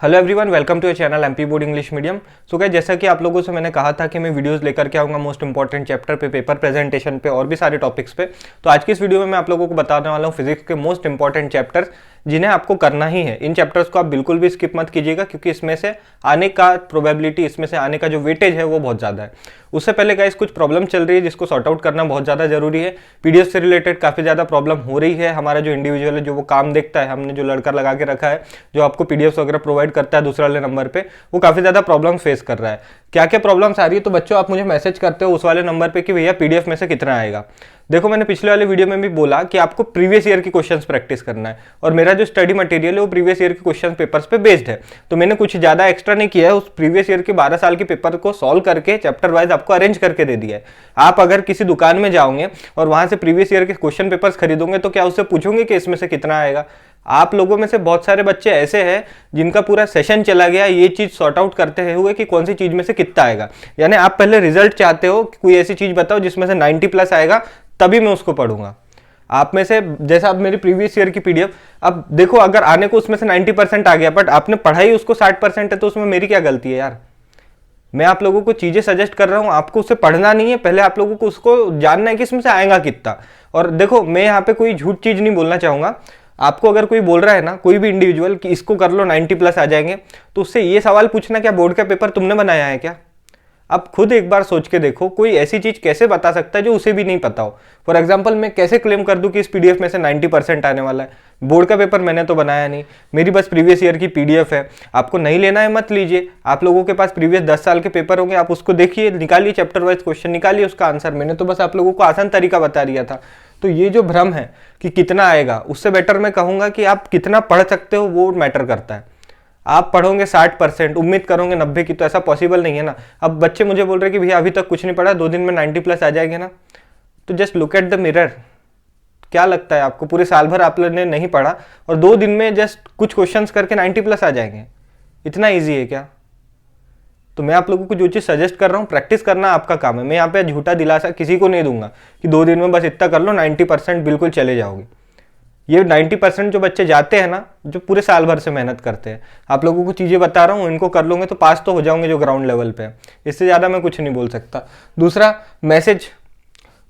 Hello everyone, welcome to your channel MP board English medium. So guys, जैसा कि आप लोगों से मैंने कहा था कि मैं वीडियोस लेकर के आऊँगा मोस्ट इंपॉर्टेंट चैप्टर पे, पेपर प्रेजेंटेशन पे और भी सारे टॉपिक्स पे। तो आज की इस वीडियो में मैं आप लोगों को बताने वाला हूँ फिजिक्स के मोस्ट इंपॉर्टेंट चैप्टर्स जिन्हें आपको करना ही है। इन चैप्टर्स को आप बिल्कुल भी स्किप मत कीजिएगा क्योंकि इसमें से आने का प्रोबेबिलिटी, इसमें से आने का जो वेटेज है वो बहुत ज़्यादा है। उससे पहले गाइस कुछ प्रॉब्लम चल रही है जिसको सॉर्ट आउट करना बहुत ज़्यादा जरूरी है। पीडीएफ से रिलेटेड काफ़ी ज़्यादा प्रॉब्लम हो रही है। हमारा जो इंडिविजुअल है, जो वो काम देखता है, हमने जो लड़का लगा के रखा है, जो आपको पीडीएफ वगैरह प्रोवाइड करता है दूसरे वाले नंबर पे, वो काफ़ी ज़्यादा प्रॉब्लम फेस कर रहा है। क्या क्या प्रॉब्लम्स आ रही है? तो बच्चों, आप मुझे मैसेज करते हो उस वाले नंबर पे कि भैया पीडीएफ में से कितना आएगा। देखो, मैंने पिछले वाले वीडियो में भी बोला कि आपको प्रीवियस ईयर की क्वेश्चंस प्रैक्टिस करना है और मेरा जो स्टडी मटेरियल है वो प्रीवियस ईयर के क्वेश्चन पेपर्स पे बेस्ड है। तो मैंने कुछ ज़्यादा एक्स्ट्रा नहीं किया है, उस प्रीवियस ईयर के 12 साल के पेपर को सॉल्व करके चैप्टर वाइज आपको अरेंज करके दे दिया है। आप अगर किसी दुकान में जाओगे और वहां से प्रीवियस ईयर के क्वेश्चन पेपर्स खरीदोगे तो क्या उससे पूछोगे कि इसमें से कितना आएगा? आप लोगों में से बहुत सारे बच्चे ऐसे हैं जिनका पूरा सेशन चला गया ये चीज सॉर्ट आउट करते हुए कि कौन सी चीज में से कितना आएगा। यानी आप पहले रिजल्ट चाहते हो कि कोई ऐसी चीज बताओ जिसमें से 90+ आएगा, तभी मैं उसको पढ़ूंगा। आप में से जैसा अब मेरी प्रीवियस ईयर की पीडीएफ, अब देखो अगर आने को उसमें से 90% आ गया बट आपने पढ़ाई उसको 60% है, तो उसमें मेरी क्या गलती है यार? मैं आप लोगों को चीजें सजेस्ट कर रहा हूं, आपको उससे पढ़ना नहीं है, पहले आप लोगों को उसको जानना है कि इसमें से आएगा कितना। और देखो, मैं यहाँ पे कोई झूठ चीज नहीं बोलना चाहूंगा। आपको अगर कोई बोल रहा है ना, कोई भी इंडिविजुअल, कि इसको कर लो 90+ आ जाएंगे, तो उससे ये सवाल पूछना, क्या बोर्ड का पेपर तुमने बनाया है क्या? आप खुद एक बार सोच के देखो, कोई ऐसी चीज कैसे बता सकता है जो उसे भी नहीं पता हो। फॉर एग्जाम्पल, मैं कैसे क्लेम कर दूं कि इस पीडीएफ में से 90% आने वाला है? बोर्ड का पेपर मैंने तो बनाया नहीं, मेरी बस प्रीवियस ईयर की पीडीएफ है। आपको नहीं लेना है मत लीजिए। आप लोगों के पास प्रीवियस 10 साल के पेपर होंगे, आप उसको देखिए, निकालिए चैप्टर वाइज क्वेश्चन, निकालिए उसका आंसर। मैंने तो बस आप लोगों को आसान तरीका बता दिया था। तो ये जो भ्रम है कि कितना आएगा, उससे बेटर मैं कहूंगा कि आप कितना पढ़ सकते हो वो मैटर करता है। आप पढ़ोगे 60%, उम्मीद करोगे 90 की, तो ऐसा पॉसिबल नहीं है ना। अब बच्चे मुझे बोल रहे हैं कि भैया अभी तक कुछ नहीं पढ़ा, 2 दिन में 90+ आ जाएंगे ना। तो just look at the mirror. क्या लगता है आपको पूरे साल भर आप लोगों ने नहीं पढ़ा और 2 दिन में जस्ट कुछ क्वेश्चंस करके 90+ आ जाएंगे? इतना ईजी है क्या? तो मैं आप लोगों को जो चीज़ सजेस्ट कर रहा हूँ, प्रैक्टिस करना आपका काम है। मैं यहाँ पे झूठा दिलासा किसी को नहीं दूंगा कि 2 दिन में बस इतना कर लो 90% बिल्कुल चले जाओगे। ये 90% जो बच्चे जाते हैं ना, जो पूरे साल भर से मेहनत करते हैं, आप लोगों को चीज़ें बता रहा हूँ, इनको कर लोगे तो पास तो हो जाओगे जो ग्राउंड लेवल पे है। इससे ज़्यादा मैं कुछ नहीं बोल सकता। दूसरा मैसेज,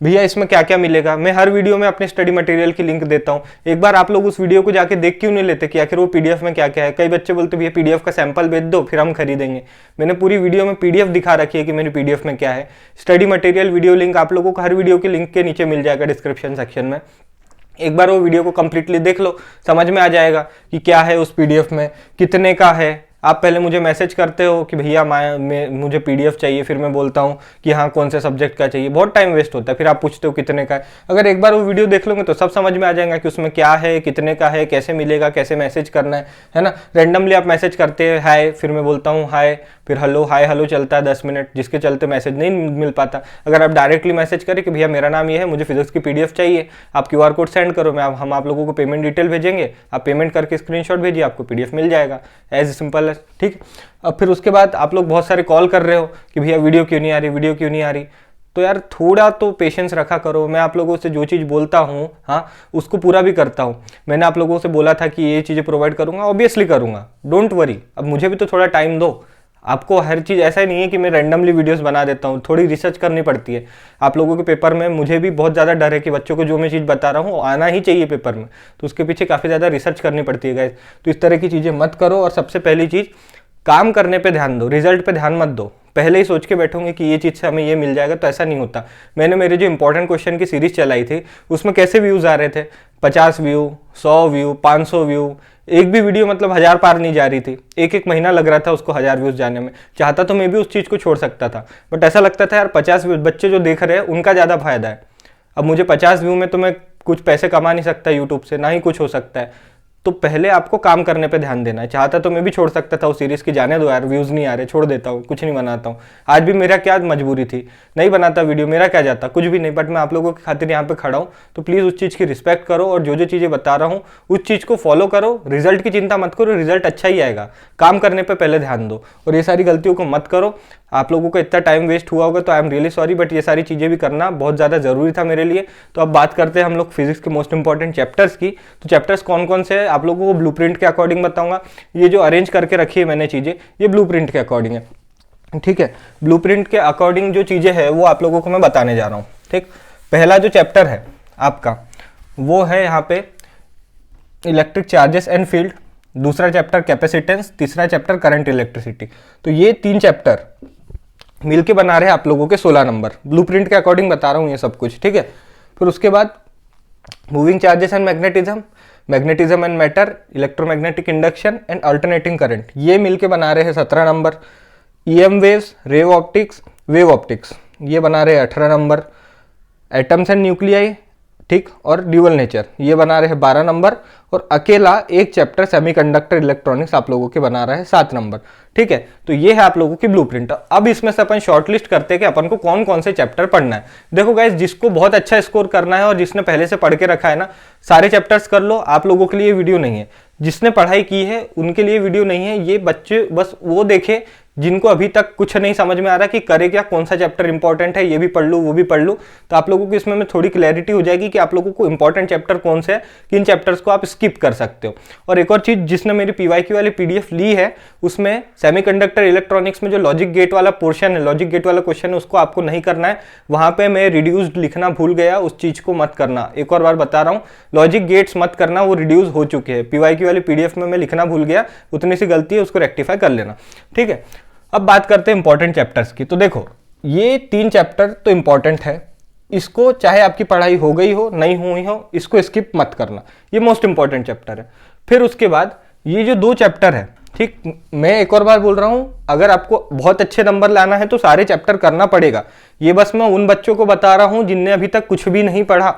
भैया इसमें क्या क्या मिलेगा? मैं हर वीडियो में अपने स्टडी मटेरियल की लिंक देता हूँ। एक बार आप लोग उस वीडियो को जाके देख क्यों नहीं लेते कि आखिर वो पीडीएफ में क्या क्या है? कई बच्चे बोलते भैया पीडीएफ का सैंपल भेज दो फिर हम खरीदेंगे। मैंने पूरी वीडियो में पीडीएफ दिखा रखी है कि मेरी पीडीएफ में क्या है। स्टडी मटेरियल वीडियो लिंक आप लोगों को हर वीडियो के लिंक के नीचे मिल जाएगा डिस्क्रिप्शन सेक्शन में। एक बार वो वीडियो को कंप्लीटली देख लो, समझ में आ जाएगा कि क्या है उस पीडीएफ में, कितने का है। आप पहले मुझे मैसेज करते हो कि भैया मुझे पीडीएफ चाहिए, फिर मैं बोलता हूँ कि हाँ कौन से सब्जेक्ट का चाहिए। बहुत टाइम वेस्ट होता है, फिर आप पूछते हो कितने का है। अगर एक बार वो वीडियो देख लोगे तो सब समझ में आ जाएगा कि उसमें क्या है, कितने का है, कैसे मिलेगा, कैसे मैसेज करना है ना। रैंडमली आप मैसेज करते हैं हाय, फिर मैं बोलता हूँ हाय, फिर हेलो, हाय हेलो चलता है 10 मिनट, जिसके चलते मैसेज नहीं मिल पाता। अगर आप डायरेक्टली मैसेज करें कि भैया मेरा नाम ये है, मुझे फिजिक्स की पीडीएफ चाहिए, आप क्यूआर कोड सेंड करो, हम आप लोगों को पेमेंट डिटेल भेजेंगे, आप पेमेंट करके स्क्रीनशॉट भेजिए, आपको पीडीएफ मिल जाएगा। एज सिंपल है, ठीक। अब फिर उसके बाद आप लोग बहुत सारे कॉल कर रहे हो कि भैया वीडियो क्यों नहीं आ रही, वीडियो क्यों नहीं आ रही। तो यार थोड़ा तो पेशेंस रखा करो। मैं आप लोगों से जो चीज़ बोलता हूँ, हाँ, उसको पूरा भी करता हूँ। मैंने आप लोगों से बोला था कि ये चीज़ें प्रोवाइड करूँगा, ऑब्वियसली करूँगा, डोंट वरी। अब मुझे भी तो थोड़ा टाइम दो। आपको हर चीज़ ऐसा ही नहीं है कि मैं रैंडमली वीडियोस बना देता हूँ, थोड़ी रिसर्च करनी पड़ती है। आप लोगों के पेपर में मुझे भी बहुत ज़्यादा डर है कि बच्चों को जो मैं चीज़ बता रहा हूँ आना ही चाहिए पेपर में, तो उसके पीछे काफ़ी ज़्यादा रिसर्च करनी पड़ती है गाइस। तो इस तरह की चीज़ें मत करो। और सबसे पहली चीज़, काम करने पे ध्यान दो, रिजल्ट पे ध्यान मत दो। पहले ही सोच के बैठोगे कि ये चीज़ से हमें ये मिल जाएगा, तो ऐसा नहीं होता। मैंने मेरे जो इंपॉर्टेंट क्वेश्चन की सीरीज चलाई थी उसमें कैसे व्यूज़ आ रहे थे, 50 व्यू, 100 व्यू, 500 व्यू। एक भी वीडियो मतलब 1000 पार नहीं जा रही थी। एक महीना लग रहा था उसको 1000 व्यूज़ जाने में। चाहता तो मैं भी उस चीज़ को छोड़ सकता था, बट ऐसा लगता था यार 50 व्यू बच्चे जो देख रहे हैं उनका ज़्यादा फायदा है। अब मुझे 50 व्यू में तो मैं कुछ पैसे कमा नहीं सकता यूट्यूब से, ना ही कुछ हो सकता है। तो पहले आपको काम करने पे ध्यान देना है। चाहता तो मैं भी छोड़ सकता था उस सीरीज की, जाने दो यार व्यूज़ नहीं आ रहे, छोड़ देता हूँ, कुछ नहीं बनाता हूँ। आज भी मेरा क्या मजबूरी थी, नहीं बनाता वीडियो, मेरा क्या जाता, कुछ भी नहीं। बट मैं आप लोगों की खातिर यहाँ पे खड़ा हूँ, तो प्लीज़ उस चीज़ की रिस्पेक्ट करो और जो जो चीज़ें बता रहा हूँ उस चीज़ को फॉलो करो। रिजल्ट की चिंता मत करो, रिजल्ट अच्छा ही आएगा। काम करने पर पहले ध्यान दो और ये सारी गलतियों को मत करो। आप लोगों का इतना टाइम वेस्ट हुआ होगा तो I am really sorry, but ये सारी चीज़ें भी करना बहुत ज़्यादा ज़रूरी था मेरे लिए। तो अब बात करते हैं हम लोग फिजिक्स के मोस्ट इंपॉर्टेंट चैप्टर्स की। तो चैप्टर्स कौन कौन से हैं आप लोगों को ब्लूप्रिंट के अकॉर्डिंग बताऊंगा। ये जो अरेंज करके रखी है मैंने चीज़ें, ये ब्लूप्रिंट के अकॉर्डिंग है, ठीक है। ब्लूप्रिंट के अकॉर्डिंग जो चीज़ें हैं वो आप लोगों को मैं बताने जा रहा हूँ, ठीक। पहला जो चैप्टर है आपका वो है यहाँ पे इलेक्ट्रिक चार्जेस एंड फील्ड, दूसरा चैप्टर कैपेसिटेंस, तीसरा चैप्टर करंट इलेक्ट्रिसिटी। तो ये 3 चैप्टर मिलके बना रहे हैं आप लोगों के 16 नंबर। ब्लूप्रिंट के अकॉर्डिंग बता रहा हूँ ये सब कुछ, ठीक है। फिर उसके बाद moving charges and magnetism, magnetism and matter, electromagnetic induction and alternating current, ये मिलके बना रहे हैं 17 number. EM waves, wave optics ये बना रहे हैं 18 नंबर। एटम्स एंड न्यूक्लियाई, ठीक, और ड्यूअल नेचर ये बना रहे हैं 12 नंबर। और अकेला एक चैप्टर सेमीकंडक्टर इलेक्ट्रॉनिक्स आप लोगों के बना रहा है 7 नंबर, ठीक है। तो ये है आप लोगों की ब्लूप्रिंट। अब इसमें से अपन शॉर्टलिस्ट करते हैं कि अपन को कौन कौन से चैप्टर पढ़ना है। देखो गाइस, जिसको बहुत अच्छा स्कोर करना है और जिसने पहले से पढ़ के रखा है ना, सारे चैप्टर्स कर लो, आप लोगों के लिए वीडियो नहीं है। जिसने पढ़ाई की है उनके लिए वीडियो नहीं है। ये बच्चे बस वो देखे जिनको अभी तक कुछ नहीं समझ में आ रहा कि करे क्या, कौन सा चैप्टर इंपॉर्टेंट है, ये भी पढ़ लूँ वो भी पढ़ लूँ। तो आप लोगों को इसमें में थोड़ी क्लैरिटी हो जाएगी कि आप लोगों को इंपॉर्टेंट चैप्टर कौन से है, किन चैप्टर्स को आप स्किप कर सकते हो। और एक और चीज, जिसने मेरी पीवाईक्यू वाली पीडीएफ ली है उसमें सेमीकंडक्टर इलेक्ट्रॉनिक्स में जो लॉजिक गेट वाला पोर्शन है, लॉजिक गेट वाला क्वेश्चन है, उसको आपको नहीं करना है। वहां पे मैं रिड्यूस्ड लिखना भूल गया, उस चीज को मत करना। एक और बार बता रहा हूँ, लॉजिक गेट्स मत करना, वो रिड्यूस हो चुके हैं। पीवाईक्यू वाली पीडीएफ में मैं लिखना भूल गया, उतनी सी गलती है, उसको रेक्टिफाई कर लेना, ठीक है। अब बात करते हैं इंपॉर्टेंट चैप्टर्स की। तो देखो, ये 3 चैप्टर तो इंपॉर्टेंट है, इसको चाहे आपकी पढ़ाई हो गई हो नहीं हुई हो, इसको स्किप मत करना, ये मोस्ट इंपॉर्टेंट चैप्टर है। फिर उसके बाद ये जो 2 चैप्टर है, ठीक, मैं एक और बार बोल रहा हूं, अगर आपको बहुत अच्छे नंबर लाना है तो सारे चैप्टर करना पड़ेगा। ये बस मैं उन बच्चों को बता रहा हूं जिनने अभी तक कुछ भी नहीं पढ़ा,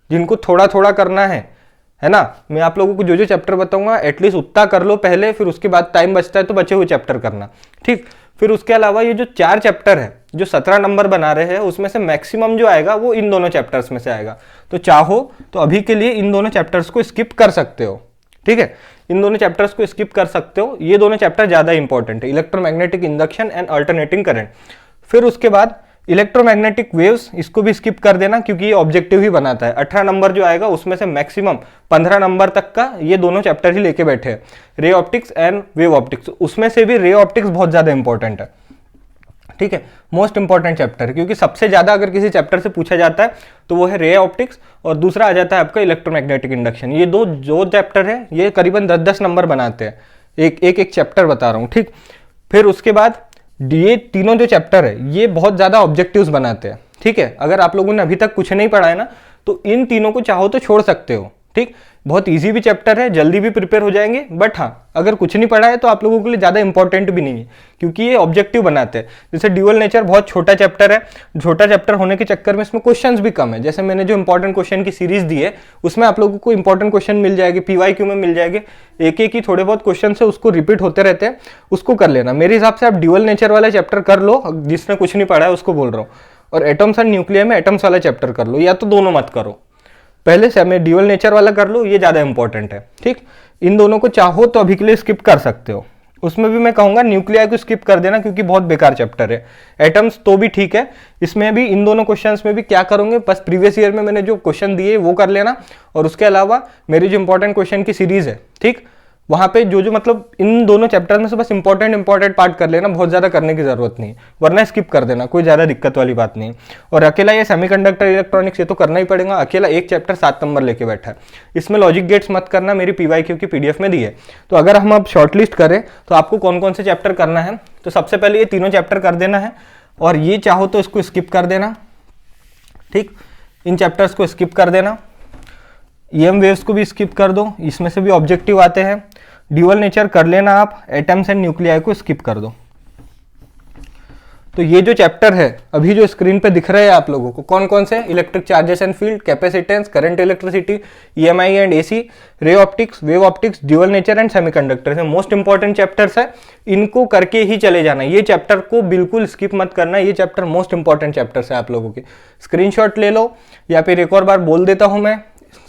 जिनको थोड़ा थोड़ा करना है ना। मैं आप लोगों को जो जो चैप्टर बताऊंगा एटलीस्ट उतना कर लो पहले, फिर उसके बाद टाइम बचता है तो बचे हुए चैप्टर करना, ठीक। फिर उसके अलावा ये जो 4 चैप्टर है जो 17 नंबर बना रहे हैं, उसमें से मैक्सिमम जो आएगा वो इन दोनों चैप्टर्स में से आएगा। तो चाहो तो अभी के लिए इन दोनों चैप्टर्स को स्किप कर सकते हो, ठीक है। इन दोनों चैप्टर्स को स्किप कर सकते हो, ये दोनों चैप्टर ज्यादा इंपॉर्टेंट है, electromagnetic induction and alternating current. फिर उसके बाद इलेक्ट्रोमैग्नेटिक वेव्स, इसको भी स्किप कर देना क्योंकि ये ऑब्जेक्टिव ही बनाता है। 18 नंबर जो आएगा उसमें से मैक्सिमम 15 नंबर तक का ये दोनों चैप्टर ही लेके बैठे हैं, ray optics and wave optics. उसमें से भी रे ऑप्टिक्स बहुत ज्यादा इंपॉर्टेंट है, ठीक है, मोस्ट इंपॉर्टेंट चैप्टर, क्योंकि सबसे ज्यादा अगर किसी चैप्टर से पूछा जाता है तो वो है रे ऑप्टिक्स और दूसरा आ जाता है आपका इलेक्ट्रोमैग्नेटिक इंडक्शन। ये जो चैप्टर है ये करीबन 10-10 नंबर बनाते हैं, एक चैप्टर बता रहा हूँ, ठीक। फिर उसके बाद ये तीनों जो चैप्टर है ये बहुत ज्यादा ऑब्जेक्टिव्स बनाते हैं, ठीक है। अगर आप लोगों ने अभी तक कुछ नहीं पढ़ा है ना तो इन तीनों को चाहो तो छोड़ सकते हो, ठीक। बहुत इजी भी चैप्टर है, जल्दी भी प्रिपेयर हो जाएंगे, बट हाँ अगर कुछ नहीं पढ़ा है तो आप लोगों के लिए ज़्यादा इंपॉर्टेंट भी नहीं है क्योंकि ये ऑब्जेक्टिव बनाते हैं। जैसे ड्यूअल नेचर बहुत छोटा चैप्टर है, छोटा चैप्टर होने के चक्कर में इसमें क्वेश्चंस भी कम है। जैसे मैंने जो इंपॉर्टेंट क्वेश्चन की सीरीज दी है उसमें आप लोगों को इंपॉर्टेंट क्वेश्चन मिल जाएंगे, पीवाईक्यू में मिल जाएंगे, एक ही थोड़े बहुत क्वेश्चन है उसको रिपीट होते रहते हैं, उसको कर लेना। मेरे हिसाब से आप ड्यूअल नेचर वाला चैप्टर कर लो, जिसने कुछ नहीं पढ़ा है उसको बोल रहा हूँ। और एटम्स एंड न्यूक्लियर में एटम्स वाला चैप्टर कर लो, या तो दोनों मत करो, पहले से मैं ड्यूअल नेचर वाला कर लो, ये ज्यादा इंपॉर्टेंट है, ठीक। इन दोनों को चाहो तो अभी के लिए स्किप कर सकते हो। उसमें भी मैं कहूंगा न्यूक्लियर को स्किप कर देना क्योंकि बहुत बेकार चैप्टर है। एटम्स तो भी ठीक है, इसमें भी इन दोनों क्वेश्चंस में भी क्या करोगे, बस प्रीवियस ईयर में मैंने जो क्वेश्चन दिए वो कर लेना। और उसके अलावा मेरी जो इंपॉर्टेंट क्वेश्चन की सीरीज है, ठीक, वहां पे जो मतलब इन दोनों चैप्टर में से बस इंपॉर्टेंट पार्ट कर लेना, बहुत ज्यादा करने की जरूरत नहीं है, वरना स्किप कर देना, कोई ज्यादा दिक्कत वाली बात नहीं है। और अकेला ये सेमीकंडक्टर इलेक्ट्रॉनिक्स ये तो करना ही पड़ेगा, अकेला एक चैप्टर 7 नंबर लेके बैठा है। इसमें लॉजिक गेट्स मत करना, मेरी पीवाईक्यू की पीडीएफ में दी है। तो अगर हम अब शॉर्टलिस्ट करें तो आपको कौन कौन से चैप्टर करना है, तो सबसे पहले ये तीनों चैप्टर कर देना है, और ये चाहो तो इसको स्किप कर देना, ठीक, इन चैप्टर्स को स्किप कर देना। ईएम वेव्स को भी स्किप कर दो, इसमें से भी ऑब्जेक्टिव आते हैं। ड्यूअल नेचर कर लेना आप, एटम्स एंड न्यूक्लियाई को स्किप कर दो। तो ये जो चैप्टर है अभी जो स्क्रीन पे दिख रहे हैं आप लोगों को, कौन कौन से, electric charges and field, capacitance, current electricity, EMI and AC, ray optics, wave optics, dual nature and semiconductor, most important chapters है, इनको करके ही चले जाना। ये चैप्टर को बिल्कुल स्किप मत करना, ये चैप्टर मोस्ट इंपॉर्टेंट चैप्टर्स है आप लोगों के। स्क्रीनशॉट ले लो, या फिर एक और बार बोल देता हूं मैं,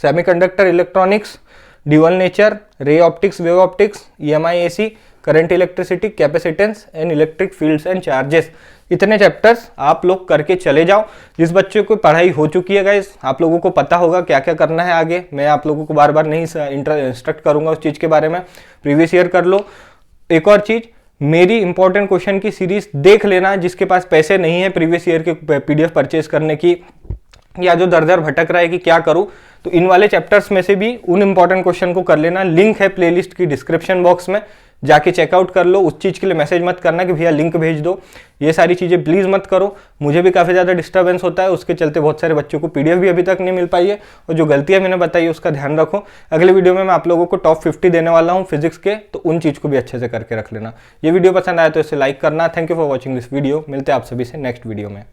semiconductor electronics, dual nature, ray optics, wave optics, EMI AC, current, electricity, capacitance and electric fields and charges. इतने चैप्टर्स आप लोग करके चले जाओ। जिस बच्चे को पढ़ाई हो चुकी है गाइस, आप लोगों को पता होगा क्या क्या करना है आगे। मैं आप लोगों को बार बार नहीं इंस्ट्रक्ट करूंगा उस चीज़ के बारे में। प्रीवियस ईयर कर लो। एक और चीज़, मेरी इंपॉर्टेंट क्वेश्चन की सीरीज देख लेना। जिसके पास पैसे नहीं है प्रीवियस ईयर के PDF परचेज करने की, या जो दर दर भटक रहा है कि क्या करूं, तो इन वाले चैप्टर्स में से भी उन इंपॉर्टेंट क्वेश्चन को कर लेना। लिंक है प्लेलिस्ट की डिस्क्रिप्शन बॉक्स में, जाके चेकआउट कर लो। उस चीज़ के लिए मैसेज मत करना कि भैया लिंक भेज दो, ये सारी चीज़ें प्लीज़ मत करो। मुझे भी काफ़ी ज़्यादा डिस्टर्बेंस होता है, उसके चलते बहुत सारे बच्चों को PDF भी अभी तक नहीं मिल पाई है। और जो गलतियां मैंने बताई है उसका ध्यान रखो। अगले वीडियो में मैं आप लोगों को टॉप 50 देने वाला हूँ फिजिक्स के, तो उन चीज़ को भी अच्छे से करके रख लेना। ये वीडियो पसंद आया तो इसे लाइक करना। Thank you for watching this video. मिलते हैं आप सभी से नेक्स्ट वीडियो में।